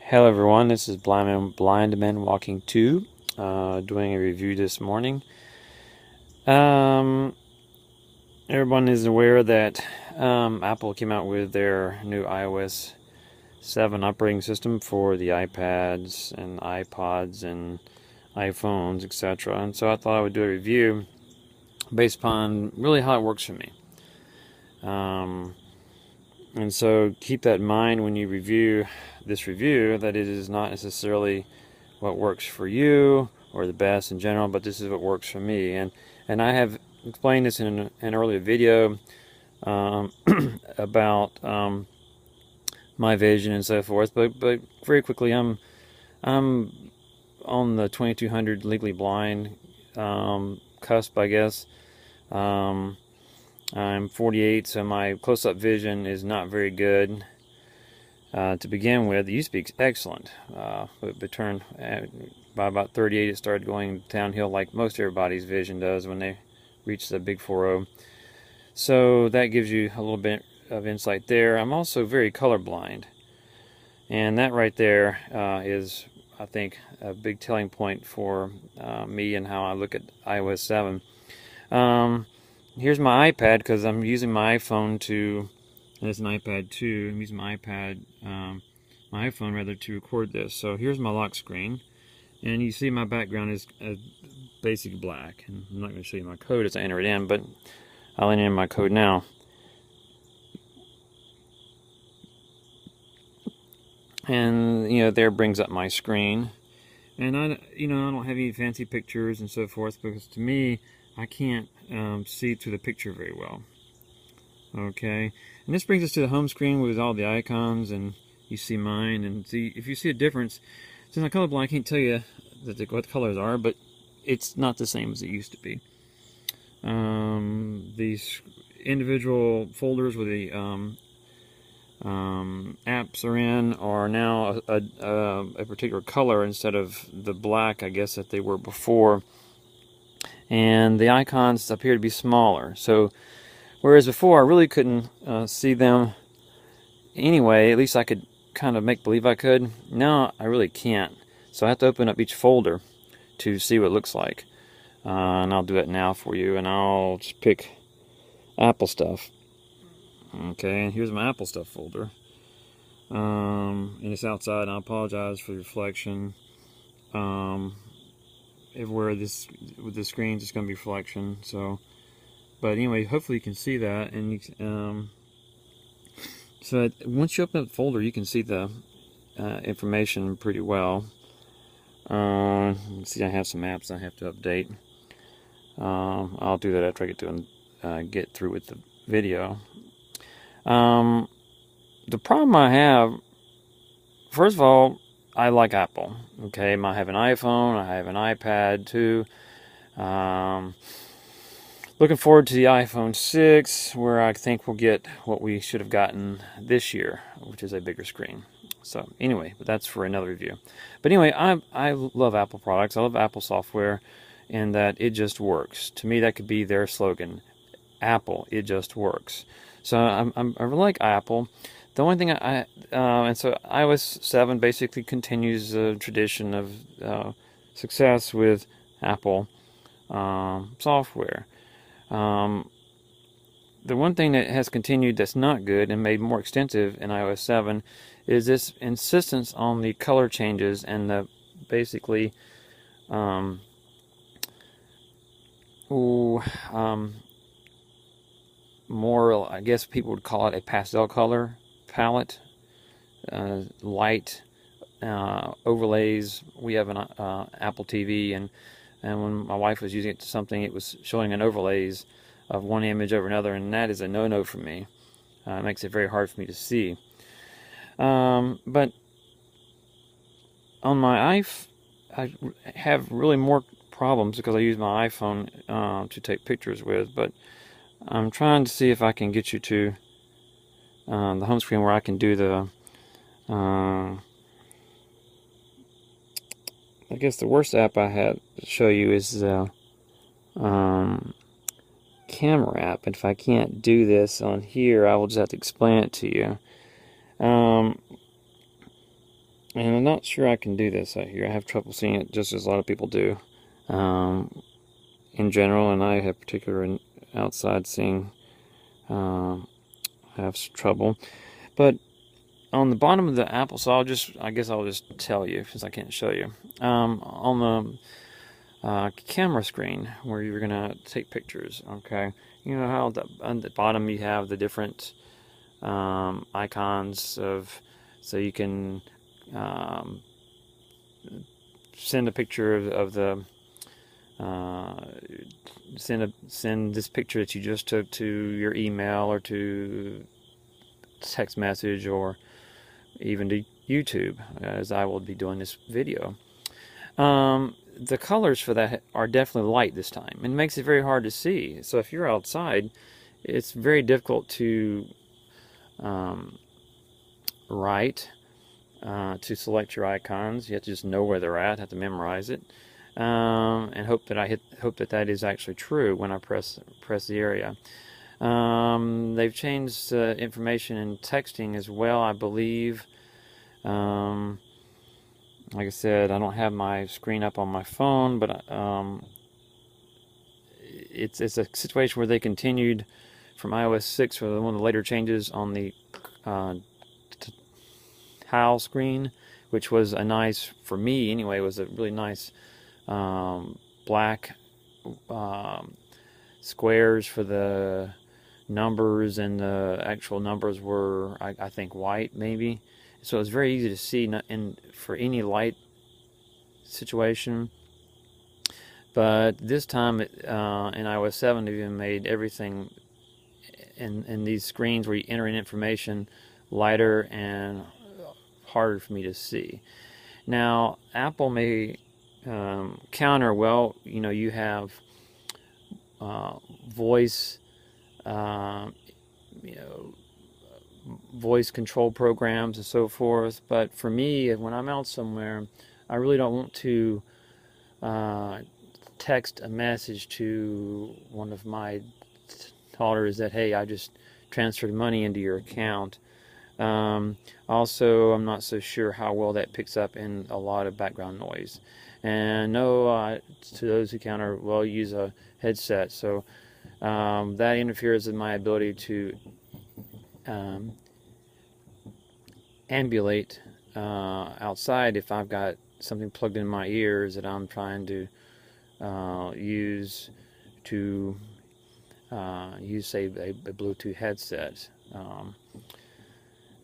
Hello everyone, this is Blind Man Walking 2, doing a review this morning. Everyone is aware that Apple came out with their new iOS 7 operating system for the iPads and iPods and iPhones, etc. And so I thought I would do a review based upon really how it works for me. And so keep that in mind when you review this review, that it is not necessarily what works for you or the best in general, but this is what works for me. And I have explained this in an earlier video about my vision and so forth. But very quickly, I'm on the 2200 legally blind cusp, I guess. I'm 48, so my close-up vision is not very good to begin with. It used to be excellent, but turned by about 38, it started going downhill like most everybody's vision does when they reach the big 4-0. So that gives you a little bit of insight there. I'm also very colorblind, and that right there is, I think, a big telling point for me and how I look at iOS 7. Here's my iPad, because I'm using my iPhone to, and it's an iPad 2, I'm using my iPad, my iPhone rather, to record this. So here's my lock screen, and you see my background is basic black. And I'm not going to show you my code as I enter it in, but I'll enter in my code now. And, there brings up my screen. And I don't have any fancy pictures and so forth, because to me, I can't see through the picture very well. Okay, and this brings us to the home screen with all the icons, and you see mine, and see if you see a difference. Since I'm colorblind, I can't tell you what the colors are, but it's not the same as it used to be. These individual folders where the apps are in are now a particular color instead of the black, I guess, that they were before. And the icons appear to be smaller. So, whereas before I really couldn't see them anyway, at least I could kind of make believe I could. Now I really can't. So I have to open up each folder to see what it looks like. And I'll do that now for you. And I'll just pick Apple stuff. Okay, and here's my Apple stuff folder. And it's outside, and I apologize for the reflection. Everywhere with the screen, it's going to be reflection. So, but anyway, hopefully you can see that, and you, so once you open up the folder, you can see the information pretty well. See, I have some apps I have to update. I'll do that after I get through with the video. The problem I have, first of all, I like Apple. Okay, I have an iPhone, I have an iPad too. Looking forward to the iPhone 6, where I think we'll get what we should have gotten this year, which is a bigger screen. So anyway, but that's for another review. But anyway, I love Apple products. I love Apple software, in that it just works. To me, that could be their slogan: Apple, it just works. So I really like Apple. The only thing and so iOS 7 basically continues the tradition of success with Apple software. The one thing that has continued that's not good and made more extensive in iOS 7 is this insistence on the color changes and the basically more, I guess people would call it a pastel color palette, light overlays. We have an Apple TV, and when my wife was using it to something, it was showing an overlays of one image over another, and that is a no-no for me. It makes it very hard for me to see. But on my I have really more problems because I use my iPhone to take pictures with, but I'm trying to see if I can get you to the home screen where I can do the I guess the worst app I have to show you is the camera app. And if I can't do this on here, I will just have to explain it to you. And not sure I can do this out here. I have trouble seeing it just as a lot of people do in general, and I have particular outside seeing have trouble. But on the bottom of the Apple, so I guess I'll just tell you since I can't show you. On the camera screen where you're gonna take pictures, okay? You know how on the bottom you have the different icons of, so you can send a picture of the send this picture that you just took to your email or to text message or even to YouTube, as I will be doing this video. The colors for that are definitely light this time, and it makes it very hard to see. So if you're outside, it's very difficult to write, to select your icons. You have to just know where they're at, have to memorize it, and hope that that is actually true when I press the area. They've changed information in texting as well, I believe. Like I said, I don't have my screen up on my phone, but it's a situation where they continued from iOS 6 for one of the later changes on the tile screen, which was a nice, for me anyway, was a really nice black squares for the numbers, and the actual numbers were, I think, white maybe. So it's very easy to see for any light situation. But this time in iOS 7, they've even made everything in these screens where you enter in information lighter and harder for me to see. Now, Apple may counter, well, you know, you have voice, voice control programs and so forth, but for me, when I'm out somewhere, I really don't want to text a message to one of my daughters that, hey, I just transferred money into your account. Also, I'm not so sure how well that picks up in a lot of background noise. And no, to those who counter, well, use a headset, so that interferes with my ability to ambulate outside if I've got something plugged in my ears that I'm trying to use to say a Bluetooth headset.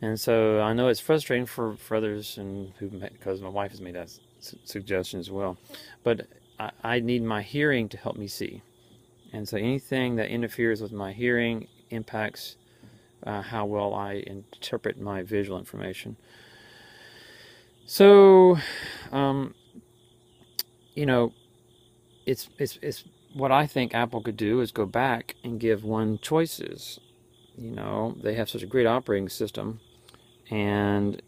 And so I know it's frustrating for others, and because my wife has made that suggestion as well. But I need my hearing to help me see, and so anything that interferes with my hearing impacts how well I interpret my visual information. So, you know, it's what I think Apple could do is go back and give one choices. You know, they have such a great operating system, and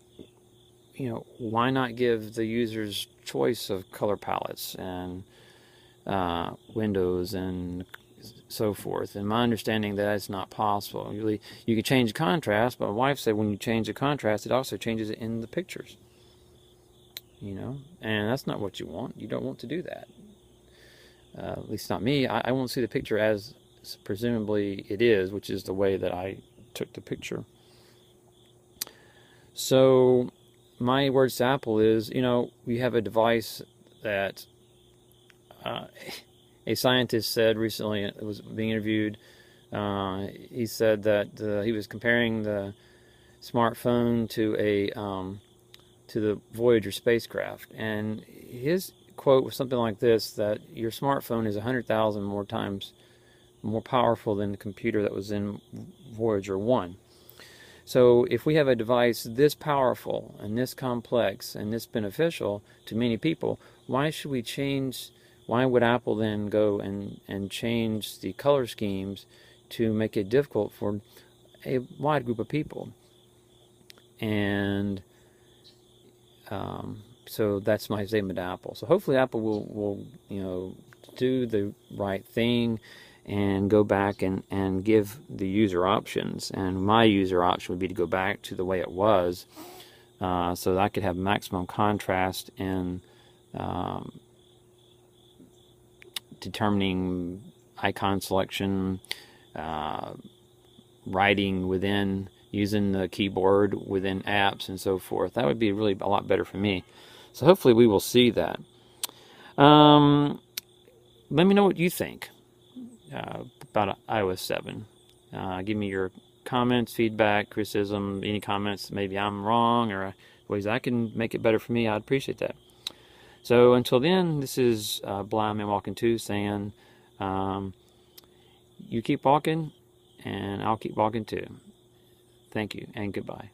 you know, why not give the users choice of color palettes and windows and so forth? And my understanding that it's not possible. Usually you can change the contrast, but my wife said when you change the contrast, it also changes it in the pictures. You know, and that's not what you want. You don't want to do that. At least not me. I won't see the picture as presumably it is, which is the way that I took the picture. So my words to Apple is, you know, we have a device that a scientist said recently, it was being interviewed, he said that he was comparing the smartphone to the Voyager spacecraft, and his quote was something like this, that your smartphone is 100,000 more times more powerful than the computer that was in Voyager 1. So if we have a device this powerful and this complex and this beneficial to many people, why should we change? Why would Apple then go and change the color schemes to make it difficult for a wide group of people? And so that's my statement to Apple. So hopefully Apple will you know, do the right thing and go back and give the user options. And my user option would be to go back to the way it was so that I could have maximum contrast in determining icon selection, writing within, using the keyboard within apps and so forth. That would be really a lot better for me. So hopefully we will see that. Let me know what you think about iOS 7. Give me your comments, feedback, criticism, any comments. Maybe I'm wrong or ways I can make it better for me. I'd appreciate that. So until then, this is Blind Man Walking 2 saying, you keep walking and I'll keep walking too. Thank you and goodbye.